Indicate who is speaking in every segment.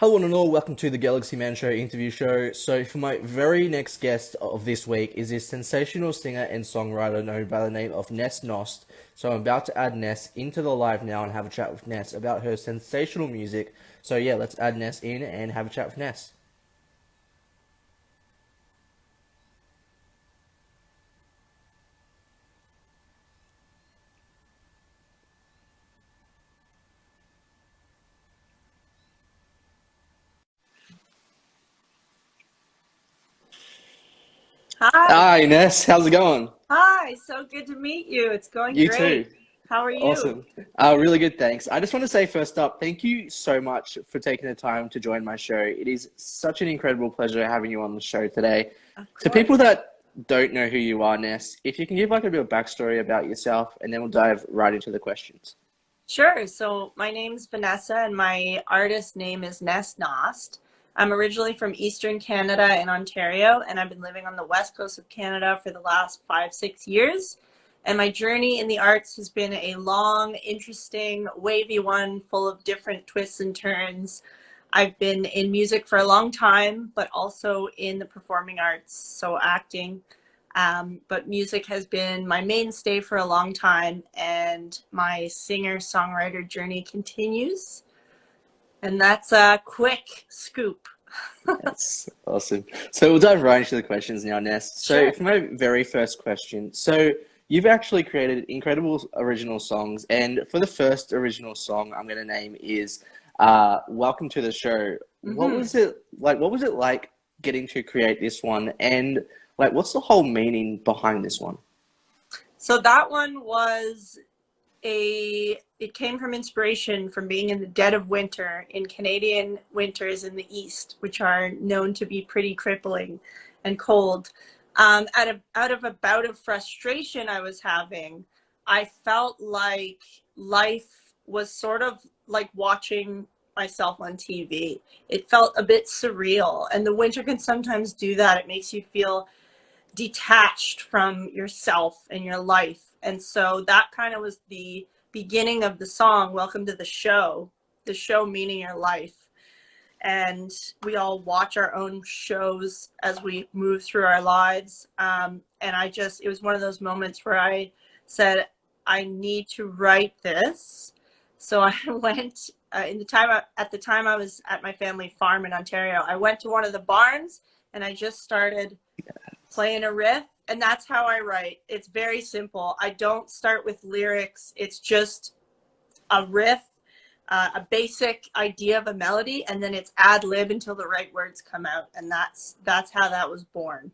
Speaker 1: Hello and all, welcome to the Galaxy Man Show interview show. So for my very next guest of this week is this sensational singer and songwriter known by the name of Ness Nost. So I'm about to add Ness into the live now and have a chat with Ness about her sensational music. So yeah, let's add Ness in and have a chat with Ness.
Speaker 2: Hi.
Speaker 1: Hi Ness, how's it going?
Speaker 2: Hi. So good to meet you. It's going
Speaker 1: You too.
Speaker 2: great. How are you?
Speaker 1: Awesome. Really good, thanks. I just want to say first up, thank you so much for taking the time to join my show. It is such an incredible pleasure having you on the show today.
Speaker 2: Of
Speaker 1: To people
Speaker 2: course.
Speaker 1: that don't know who you are, Ness, if you can give like a bit of backstory about yourself, and then we'll dive right into the questions.
Speaker 2: Sure. So my name's Vanessa and my artist name is Ness Nost. I'm originally from Eastern Canada in Ontario, and I've been living on the west coast of Canada for the last 5, 6 years. And my journey in the arts has been a long, interesting, wavy one full of different twists and turns. I've been in music for a long time, but also in the performing arts, so acting. But music has been my mainstay for a long time, and my singer-songwriter journey continues. And that's a quick scoop.
Speaker 1: That's awesome. So we'll dive right into the questions now, Ness. So
Speaker 2: Sure.
Speaker 1: for my very first question, so you've actually created incredible original songs, and for the first original song I'm going to name is "Welcome to the Show." What
Speaker 2: hmm
Speaker 1: was it like? What was it like getting to create this one, and like, what's the whole meaning behind this one?
Speaker 2: So that one was it came from inspiration from being in the dead of winter in Canadian winters in the east, which are known to be pretty crippling and cold. Out of a bout of frustration I was having, I felt like life was sort of like watching myself on TV. It felt a bit surreal, and the winter can sometimes do that. It makes you feel detached from yourself and your life. And so that kind of was the beginning of the song, Welcome to the show meaning your life. And we all watch our own shows as we move through our lives. And it was one of those moments where I said, I need to write this. So I went at the time I was at my family farm in Ontario. I went to one of the barns and I just started playing a riff, and that's how I write. It's very simple. I don't start with lyrics. It's just a riff, a basic idea of a melody, and then it's ad lib until the right words come out, and that's how that was born.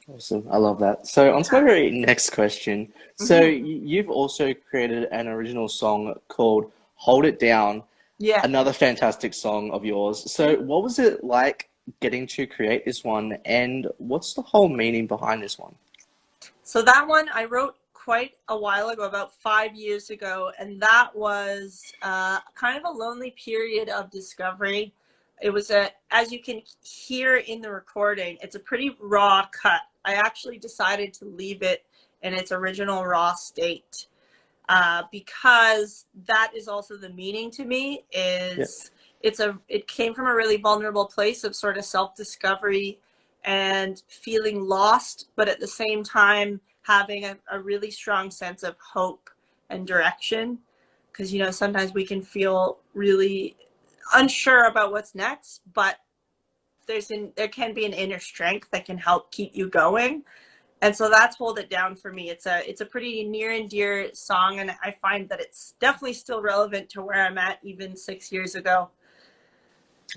Speaker 1: Awesome. I love that. So on to my
Speaker 2: Yeah.
Speaker 1: very next question. So
Speaker 2: hmm
Speaker 1: you've also created an original song called "Hold It Down."
Speaker 2: Yeah.
Speaker 1: Another fantastic song of yours. So, what was it like getting to create this one, and what's the whole meaning behind this one?
Speaker 2: So that one I wrote quite a while ago, about 5 years ago, and that was kind of a lonely period of discovery. It was as you can hear in the recording, it's a pretty raw cut. I actually decided to leave it in its original raw state because that is also the meaning to me.
Speaker 1: Yeah,
Speaker 2: It came from a really vulnerable place of sort of self-discovery and feeling lost, but at the same time having a really strong sense of hope and direction. Because sometimes we can feel really unsure about what's next, but there can be an inner strength that can help keep you going. And so that's Hold It Down for me. It's a pretty near and dear song, and I find that it's definitely still relevant to where I'm at even 6 years ago.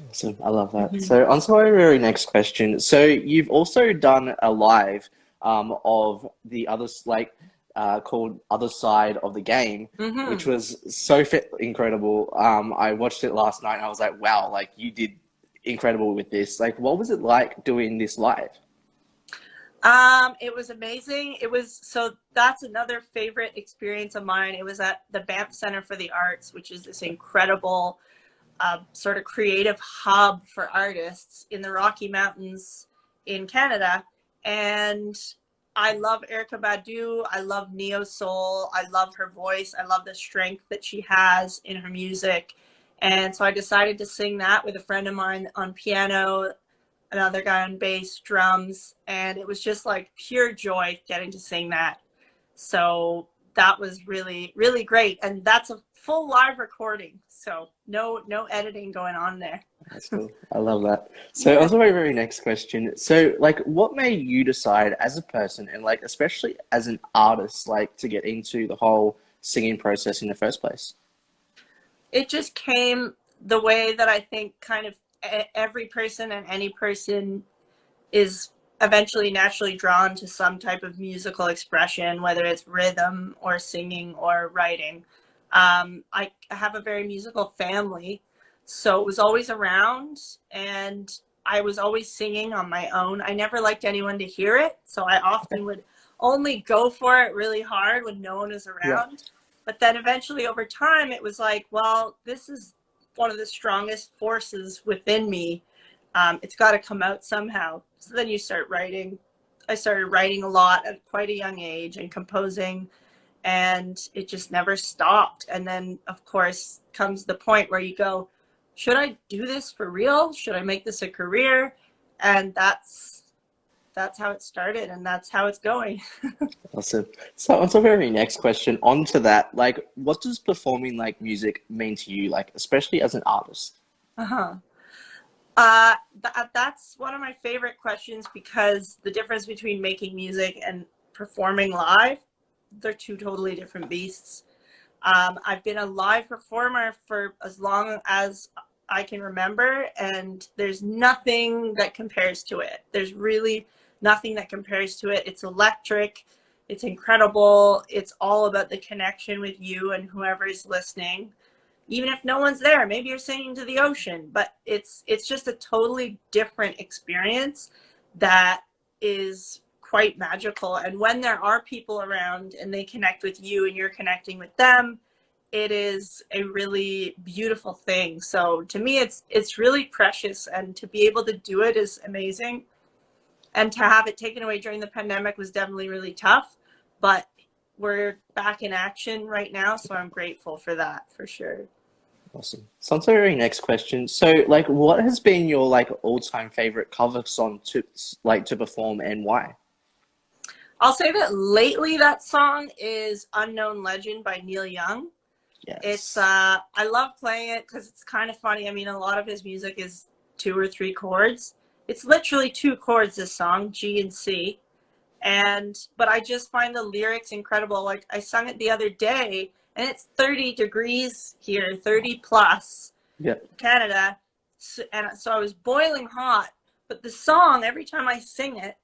Speaker 1: awesome. I love that.
Speaker 2: hmm
Speaker 1: So, on to my very next question. So, you've also done a live of the others, called "Other Side of the Game," which
Speaker 2: hmm
Speaker 1: was so incredible. I watched it last night, and I was like, "Wow! Like you did incredible with this. Like, what was it like doing this live?"
Speaker 2: It was amazing. So that's another favorite experience of mine. It was at the Banff Center for the Arts, which is this incredible sort of creative hub for artists in the Rocky Mountains in Canada. And I love Erica Badu. I love neo soul. I love her voice. I love the strength that she has in her music. And so I decided to sing that with a friend of mine on piano, another guy on bass, drums, and it was just like pure joy getting to sing that. So that was really, really great. And that's a full live recording. So no editing going on there.
Speaker 1: That's cool. I love that. So
Speaker 2: Yeah.
Speaker 1: also my very next question. So like what made you decide as a person and like especially as an artist like to get into the whole singing process in the first place?
Speaker 2: It just came the way that I think kind of every person and any person is eventually naturally drawn to some type of musical expression, whether it's rhythm or singing or writing. I have a very musical family, so it was always around, and I was always singing on my own. I never liked anyone to hear it, so I often would only go for it really hard when no one is
Speaker 1: Yeah.
Speaker 2: around. But then eventually over time, it was like, well, this is one of the strongest forces within me. It's got to come out somehow. So then you start writing. I started writing a lot at quite a young age and composing, and it just never stopped. And then, of course, comes the point where you go, should I do this for real? Should I make this a career? And that's how it started, and that's how it's going.
Speaker 1: Awesome. So on to the very next question, on to that, like what does performing like music mean to you, like especially as an artist?
Speaker 2: Uh-huh. That's one of my favorite questions because the difference between making music and performing live, they're two totally different beasts. I've been a live performer for as long as I can remember, and there's nothing that compares to it. There's really nothing that compares to it. It's electric. It's incredible. It's all about the connection with you and whoever is listening. Even if no one's there, maybe you're singing to the ocean, but it's just a totally different experience that is quite magical. And when there are people around and they connect with you and you're connecting with them, it is a really beautiful thing. So to me, it's really precious, and to be able to do it is amazing. And to have it taken away during the pandemic was definitely really tough, but we're back in action right now, so I'm grateful for that for sure.
Speaker 1: Awesome. So on to the very next question. So like what has been your like all-time favorite cover song to like to perform and why?
Speaker 2: I'll say that lately that song is Unknown Legend by Neil Young. It's
Speaker 1: Yes.
Speaker 2: I love playing it because it's kind of funny. I mean, a lot of his music is two or three chords. It's literally two chords, this song, G and C. And but I just find the lyrics incredible. Like I sung it the other day, and it's 30 degrees here, 30 plus
Speaker 1: Yeah.
Speaker 2: Canada. And so I was boiling hot, but the song, every time I sing it,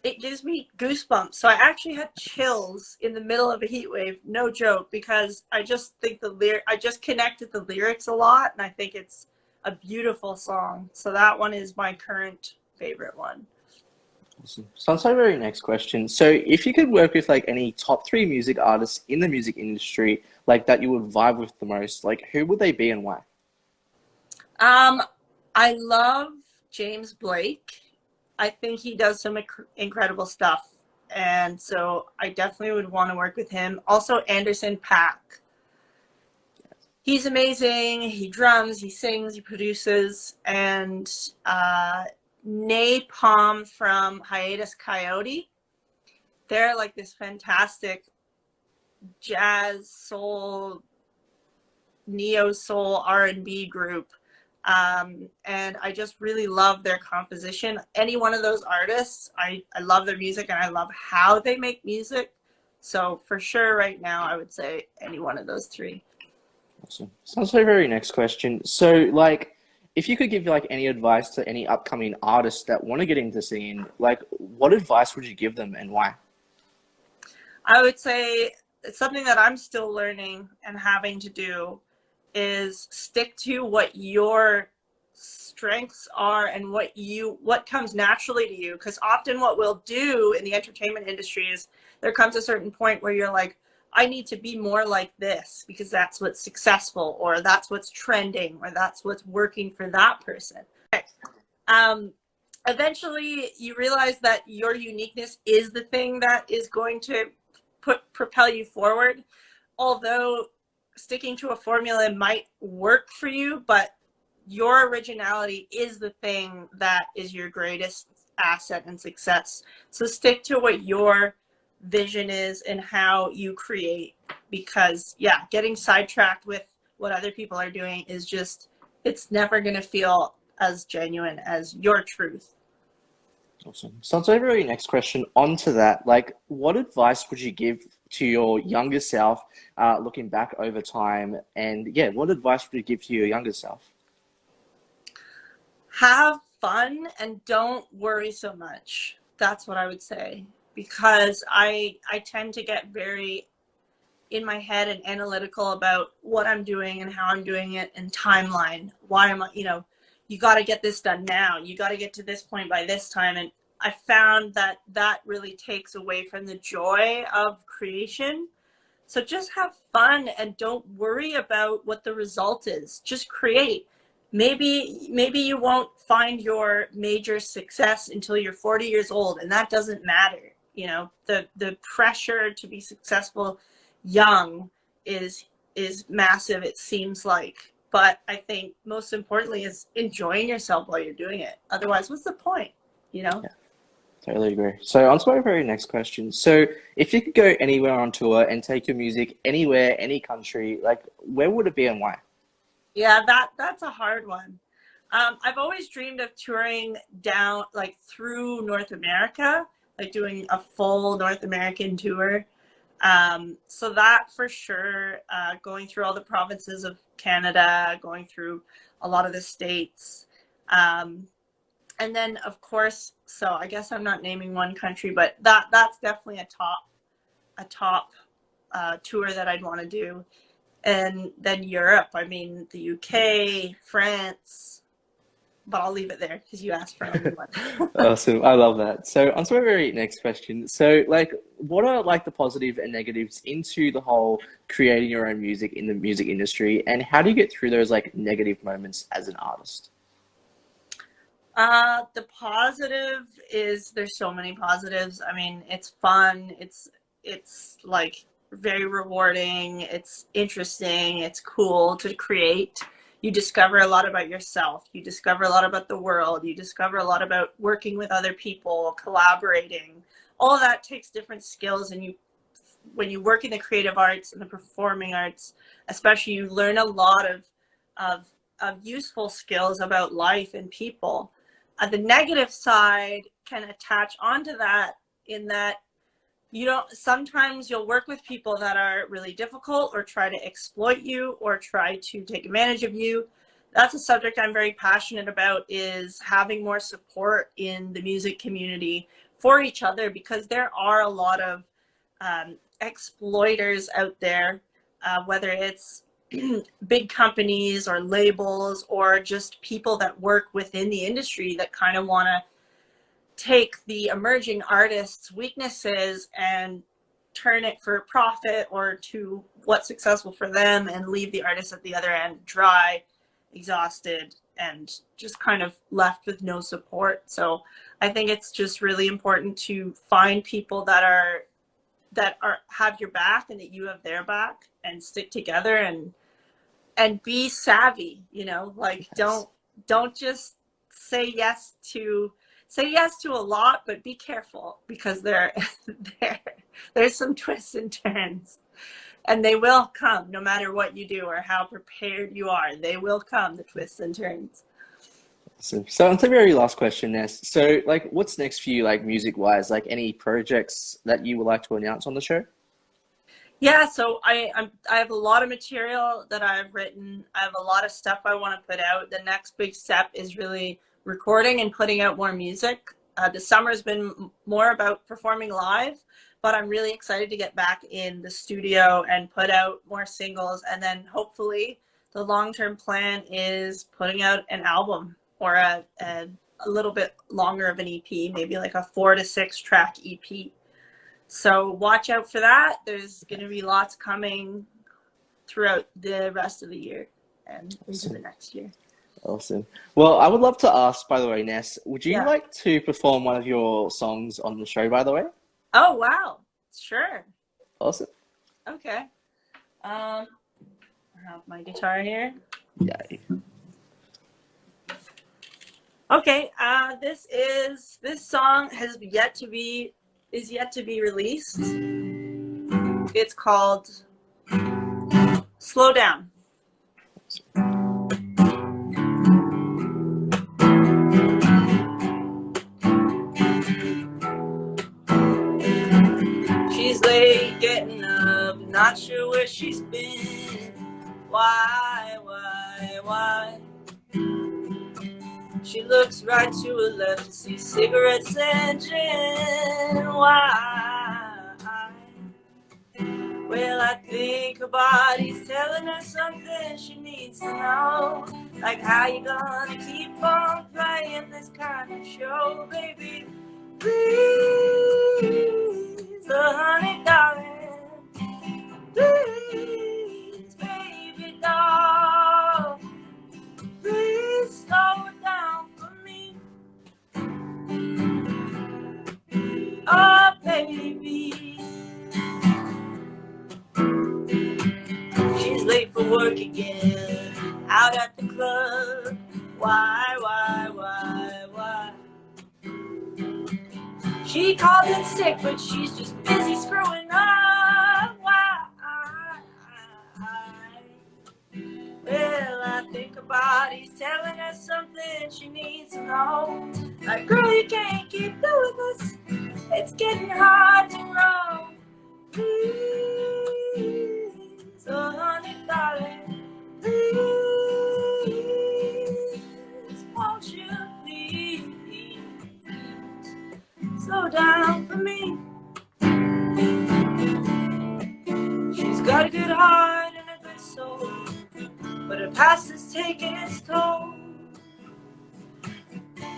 Speaker 2: it gives me goosebumps. So I actually had chills in the middle of a heat wave, no joke, because I just think I just connected the lyrics a lot, and I think it's a beautiful song. So that one is my current favorite one.
Speaker 1: Awesome. So on to the very next question. So if you could work with like any top three music artists in the music industry, like that you would vibe with the most, like who would they be and why?
Speaker 2: Um, I love James Blake. I think he does some incredible stuff. And so I definitely would want to work with him. Also, Anderson Paak. He's amazing. He drums, he sings, he produces. And Napalm from Hiatus Coyote. They're like this fantastic jazz, soul, neo soul R&B group. And I just really love their composition. Any one of those artists, I love their music, and I love how they make music. So for sure right now, I would say any one of those three.
Speaker 1: Awesome. So on to the very next question. So like if you could give like any advice to any upcoming artists that want to get into singing, like what advice would you give them and why?
Speaker 2: I would say it's something that I'm still learning and having to do is stick to what your strengths are and what comes naturally to you, because often what we'll do in the entertainment industry is there comes a certain point where you're like, I need to be more like this because that's what's successful, or that's what's trending, or that's what's working for that person. um, Eventually you realize that your uniqueness is the thing that is going to propel you forward. Although sticking to a formula might work for you, but your originality is the thing that is your greatest asset and success. So stick to what your vision is and how you create, because yeah, getting sidetracked with what other people are doing is just, it's never going to feel as genuine as your truth.
Speaker 1: Awesome. So on to our very next question. On to that, like, what advice would you give to your younger self, looking back over time? And yeah, what advice would you give to your younger self?
Speaker 2: Have fun and don't worry so much. That's what I would say, because I tend to get very in my head and analytical about what I'm doing and how I'm doing it and timeline. Why am I, you got to get this done now. You got to get to this point by this time. And I found that that really takes away from the joy of creation. So just have fun and don't worry about what the result is. Just create. Maybe you won't find your major success until you're 40 years old, and that doesn't matter. The pressure to be successful young is massive, it seems like. But I think most importantly is enjoying yourself while you're doing it. Otherwise, what's the point?
Speaker 1: Yeah, totally agree. So on to our very next question. So if you could go anywhere on tour and take your music anywhere, any country, like, where would it be and why?
Speaker 2: Yeah, that's a hard one. I've always dreamed of touring down, like through North America, like doing a full North American tour. So that for sure, going through all the provinces of Canada, going through a lot of the states. And then of course, so I guess I'm not naming one country, but that's definitely a top tour that I'd want to do. And then Europe, I mean, the UK, France, but I'll leave it there because you asked for only one.
Speaker 1: Awesome. I love that. So on to our very next question. So like, what are like the positive and negatives into the whole creating your own music in the music industry, and how do you get through those like negative moments as an artist?
Speaker 2: The positive is there's so many positives. I mean, it's fun. It's like very rewarding. It's interesting. It's cool to create. You discover a lot about yourself. You discover a lot about the world. You discover a lot about working with other people, collaborating. All of that takes different skills, and when you work in the creative arts and the performing arts, especially, you learn a lot of useful skills about life and people. The negative side can attach onto that, in that sometimes you'll work with people that are really difficult or try to exploit you or try to take advantage of you. That's a subject I'm very passionate about, is having more support in the music community for each other, because there are a lot of exploiters out there, whether it's big companies or labels or just people that work within the industry that kind of want to take the emerging artists' weaknesses and turn it for profit or to what's successful for them, and leave the artist at the other end dry, exhausted, and just kind of left with no support. So I think it's just really important to find people that have your back and that you have their back, and stick together and be savvy, like
Speaker 1: Yes.
Speaker 2: don't just say yes to a lot, but be careful, because there there's some twists and turns, and they will come no matter what you do or how prepared you are. They will come, the twists and turns.
Speaker 1: So on to the very last question, Ness. So like, what's next for you, like music wise? Like, any projects that you would like to announce on the show?
Speaker 2: Yeah, so I have a lot of material that I've written. I have a lot of stuff I want to put out. The next big step is really recording and putting out more music. The summer's been more about performing live, but I'm really excited to get back in the studio and put out more singles. And then hopefully the long-term plan is putting out an album, or a little bit longer of an EP, maybe like a 4 to 6 track EP. So watch out for that. There's going to be lots coming throughout the rest of the year and into the
Speaker 1: Awesome.
Speaker 2: next year.
Speaker 1: Awesome. Well, I would love to ask, by the way, Ness, would you
Speaker 2: Yeah.
Speaker 1: like to perform one of your songs on the show, by the way?
Speaker 2: Oh, wow. Sure.
Speaker 1: Awesome.
Speaker 2: Okay. Um, I have my guitar here.
Speaker 1: Yeah.
Speaker 2: Okay, this song is yet to be released. It's called Slow Down. She's late getting up, not sure where she's been. Why? She looks right to her left to see cigarettes and gin. Why? Well, I think her body's telling her something she needs to know. Like, how you gonna keep on playing this kind of show, baby? Please, oh honey darling, please, baby doll, please slow it down for me. Oh, baby. She's late for work again, out at the club. Why? She calls it sick, but she's just busy screwing up. Why? Well, I think her body's telling her something she needs to know. Like, girl, you can't keep doing this. It's getting hard to roll. Please, oh honey darling, please, won't you please slow down for me? She's got a good heart and a good soul, but her past is taking its toll.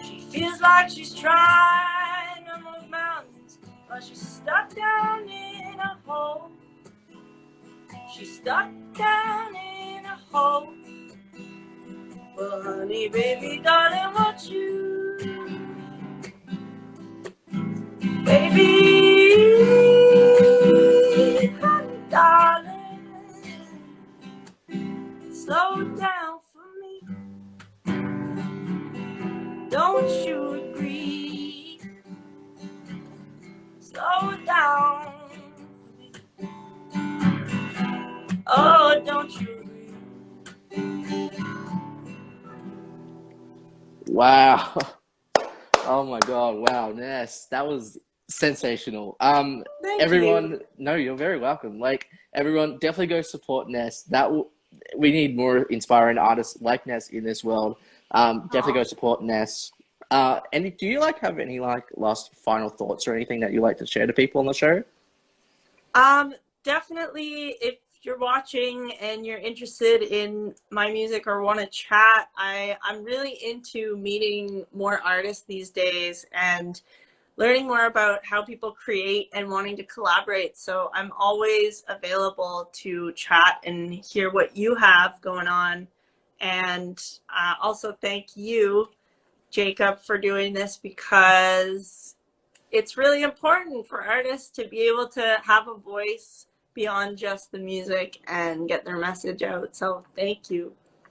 Speaker 2: She feels like she's trying to move mountains, but she's stuck down in a hole. She's stuck down in a hole. Well, honey, baby, darling, won't you? Baby, honey, darling, slow down for me. Don't you agree? Slow down for me. Oh, don't you agree?
Speaker 1: Wow. Oh my God. Wow, Ness, that was sensational.
Speaker 2: Thank
Speaker 1: Everyone,
Speaker 2: you.
Speaker 1: no, you're very welcome. Like, everyone, definitely go support Ness. We need more inspiring artists like Ness in this world. Definitely go support Ness. And do you like have any like last final thoughts or anything that you like to share to people on the show?
Speaker 2: Definitely, if you're watching and you're interested in my music or want to chat, I'm really into meeting more artists these days and learning more about how people create and wanting to collaborate. So I'm always available to chat and hear what you have going on. And also thank you, Jacob, for doing this, because it's really important for artists to be able to have a voice beyond just the music and get their message out. So thank you.